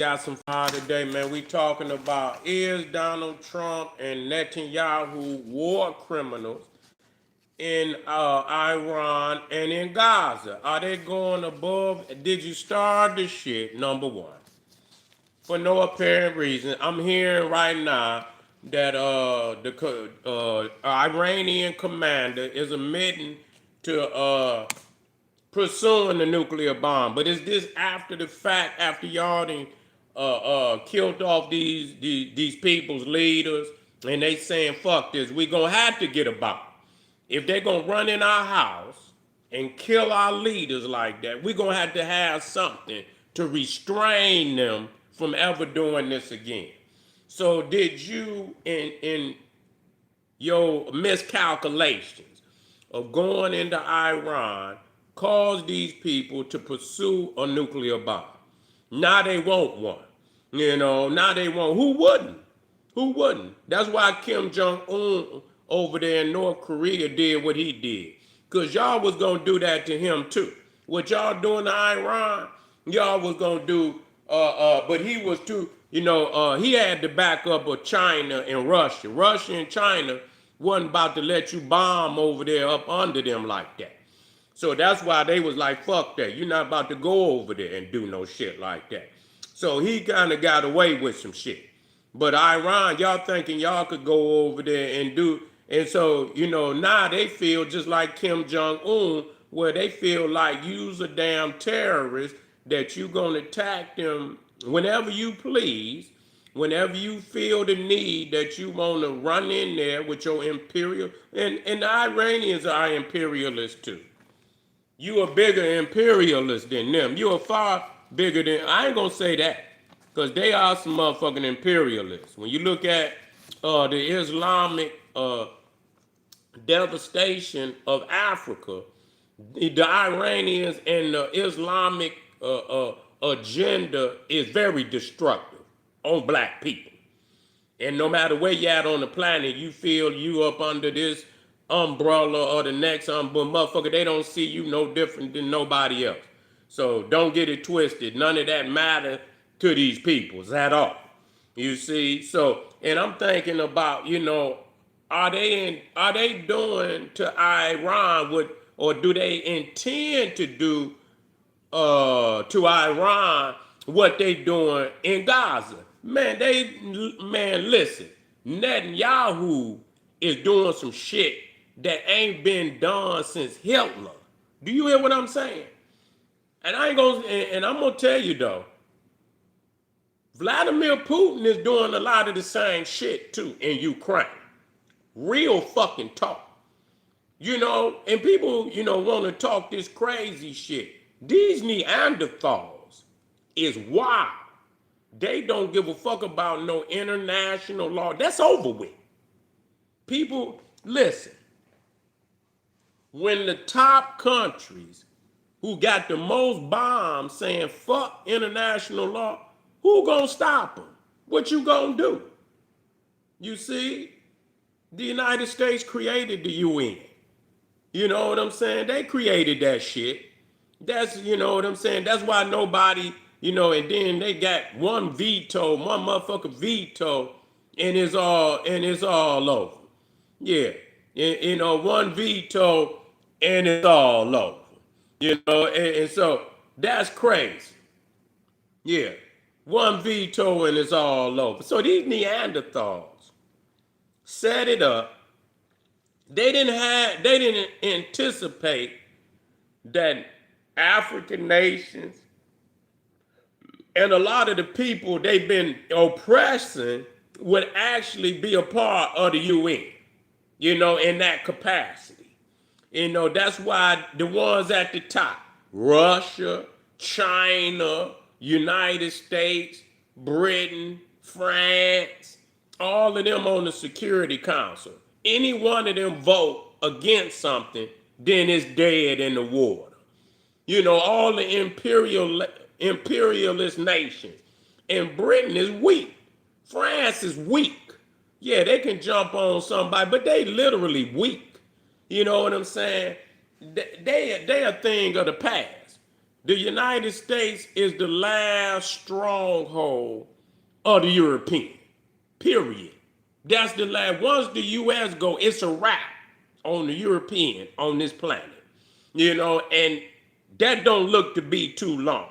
Got some fire today, man. We talking about is Donald Trump and Netanyahu war criminals in Iran and in Gaza? Are they going above? Did you start the shit? Number one, for no apparent reason. I'm hearing right now that the Iranian commander is admitting to pursuing the nuclear bomb. But is this after the fact, after y'all done killed off these people's leaders, and they saying, fuck this, we gonna have to get a bomb. If they gonna run in our house and kill our leaders like that, we gonna have to have something to restrain them from ever doing this again. So did you, in your miscalculations of going into Iran, cause these people to pursue a nuclear bomb? Now they want one. Now they want. Who wouldn't? Who wouldn't? That's why Kim Jong-un over there in North Korea did what he did. Because y'all was going to do that to him too. What y'all doing to Iran, y'all was going to do, but he was too, he had the backup of China and Russia. Russia and China wasn't about to let you bomb over there up under them like that. So that's why they was like, fuck that. You're not about to go over there and do no shit like that. So he kind of got away with some shit. But Iran, y'all thinking y'all could go over there and do. And so, now they feel just like Kim Jong-un, where they feel like you's a damn terrorist, that you going to attack them whenever you please, whenever you feel the need that you want to run in there with your imperial. And the Iranians are imperialists too. You a bigger imperialist than them. You a far bigger than, I ain't gonna say that, because they are some motherfucking imperialists. When you look at the Islamic devastation of Africa, the Iranians and the Islamic agenda is very destructive on black people. And no matter where you at on the planet, you feel you up under this umbrella or the next umbrella, motherfucker, they don't see you no different than nobody else. So don't get it twisted. None of that matter to these peoples at all. You see? So, and I'm thinking about, are they doing to Iran what, or do they intend to do to Iran what they doing in Gaza? Man, listen, Netanyahu is doing some shit that ain't been done since Hitler. Do you hear what I'm saying? And I'm gonna tell you though, Vladimir Putin is doing a lot of the same shit too in Ukraine. Real fucking talk. And people, want to talk this crazy shit. These Neanderthals is wild. They don't give a fuck about no international law. That's over with. People, listen. When the top countries who got the most bombs saying fuck international law, who gonna stop them? What you gonna do? You see, the United States created the UN. You know what I'm saying? They created that shit. That's, what I'm saying? That's why nobody, and then they got one motherfucker veto, and it's all over. Yeah. One veto, and it's all over. And so that's crazy. Yeah. One veto and it's all over. So these Neanderthals set it up. They didn't anticipate that African nations and a lot of the people they've been oppressing would actually be a part of the UN, in that capacity. That's why the ones at the top, Russia, China, United States, Britain, France, all of them on the Security Council. Any one of them vote against something, then it's dead in the water. All the imperialist nations. And Britain is weak. France is weak. Yeah, they can jump on somebody, but they literally weak. You know what I'm saying? They a thing of the past. The United States is the last stronghold of the European. Period. That's the last. Once the U.S. go, it's a wrap on the European on this planet. And that don't look to be too long.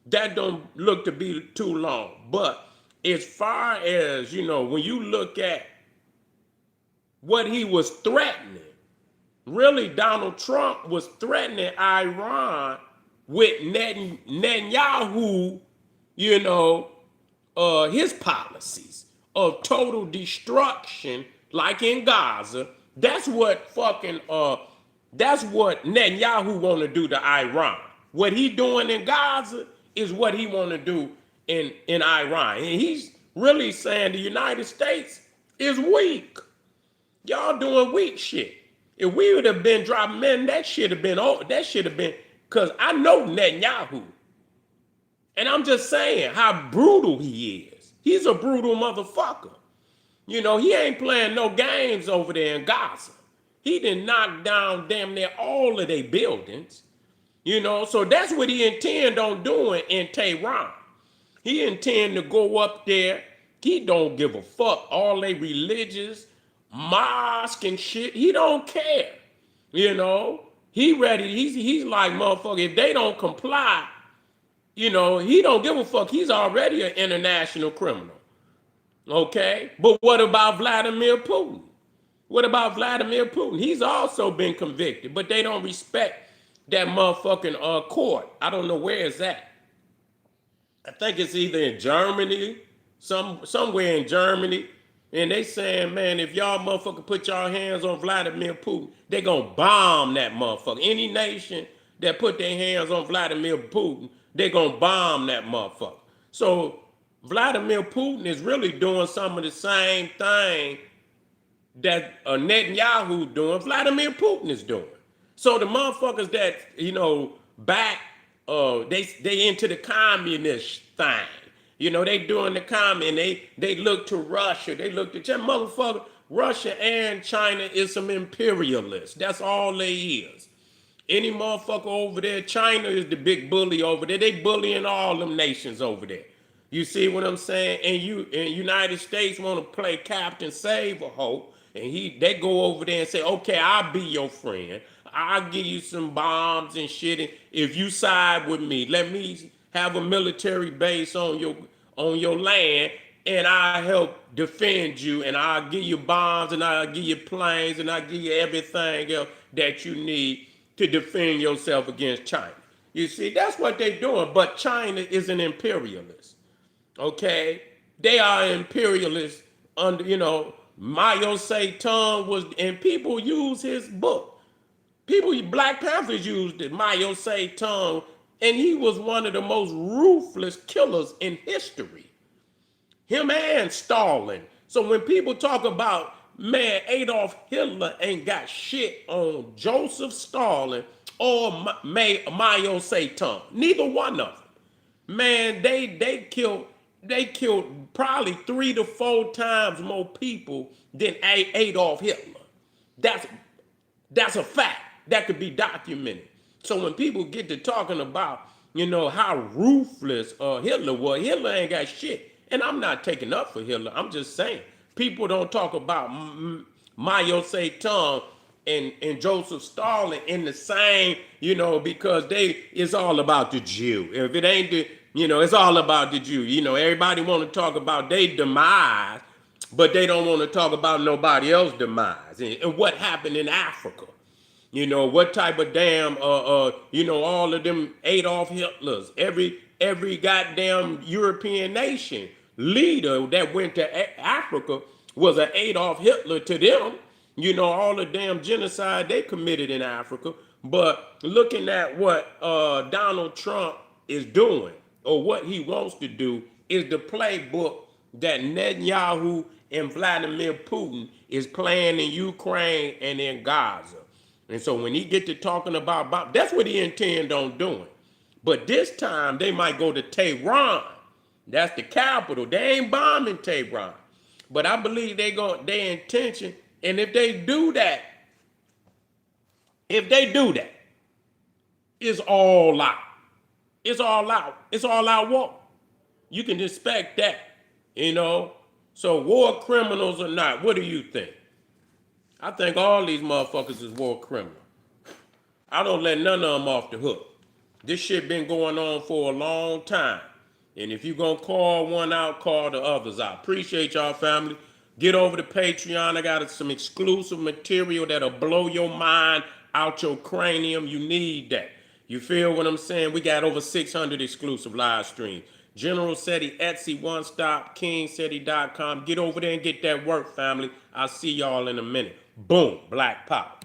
That don't look to be too long. But as far as, when you look at what he was threatening, really Donald Trump was threatening Iran with Netanyahu, his policies of total destruction, like in Gaza. That's what Netanyahu want to do to Iran. What he doing in Gaza is what he want to do in Iran. And he's really saying the United States is weak. Y'all doing weak shit. If we would have been dropping, man, that should have been, because I know Netanyahu. And I'm just saying how brutal he is. He's a brutal motherfucker. He ain't playing no games over there in Gaza. He done knocked down damn near all of their buildings. So that's what he intend on doing in Tehran. He intend to go up there. He don't give a fuck. All they religious, mosque and shit. He don't care. He ready. He's like, motherfucker, if they don't comply, he don't give a fuck. He's already an international criminal. Okay? But what about Vladimir Putin? What about Vladimir Putin? He's also been convicted, but they don't respect that motherfucking court. I don't know where it's at. I think it's either in Germany, somewhere in Germany. And they saying, man, if y'all motherfucker put y'all hands on Vladimir Putin, they gonna bomb that motherfucker. Any nation that put their hands on Vladimir Putin, they gonna bomb that motherfucker. So Vladimir Putin is really doing some of the same thing that Netanyahu doing, Vladimir Putin is doing. So the motherfuckers that, back, they into the communist thing. They doing the comment. They look to Russia. They look to China. Motherfucker, Russia and China is some imperialists. That's all they is. Any motherfucker over there, China is the big bully over there. They bullying all them nations over there. You see what I'm saying? And United States want to play Captain Save a Hope. And they go over there and say, okay, I'll be your friend. I'll give you some bombs and shit. And if you side with me, let me have a military base on your land, and I'll help defend you, and I'll give you bombs, and I'll give you planes, and I'll give you everything else that you need to defend yourself against China. You see, that's what they're doing. But China is an imperialist. Okay? They are imperialists under, Mao Zedong was, and people use his book. Black Panthers used it, Mao Zedong, and he was one of the most ruthless killers in history. Him and Stalin. So when people talk about, man, Adolf Hitler ain't got shit on Joseph Stalin or Mao Zedong, neither one of them. Man, they killed probably 3 to 4 times more people than Adolf Hitler. That's a fact that could be documented. So when people get to talking about, how ruthless Hitler was, Hitler ain't got shit. And I'm not taking up for Hitler. I'm just saying people don't talk about Mao Zedong and Joseph Stalin in the same, because it's all about the Jew. If it ain't it's all about the Jew. Everybody want to talk about their demise, but they don't want to talk about nobody else's demise and what happened in Africa. What type of damn, all of them Adolf Hitlers, every goddamn European nation leader that went to Africa was an Adolf Hitler to them. All the damn genocide they committed in Africa. But looking at what Donald Trump is doing, or what he wants to do, is the playbook that Netanyahu and Vladimir Putin is playing in Ukraine and in Gaza. And so when he get to talking about that's what he intend on doing. But this time they might go to Tehran. That's the capital. They ain't bombing Tehran. But I believe their intention, and if they do that, it's all out. It's all out. It's all out war. You can expect that, you know. So war criminals or not, what do you think? I think all these motherfuckers is war criminals. I don't let none of them off the hook. This shit been going on for a long time. And if you gonna call one out, call the others out. Appreciate y'all, family. Get over to Patreon. I got some exclusive material that'll blow your mind out your cranium. You need that. You feel what I'm saying? We got over 600 exclusive live streams. General Seti, Etsy, One Stop, KingSeti.com. Get over there and get that work, family. I'll see y'all in a minute. Boom, Black Pop.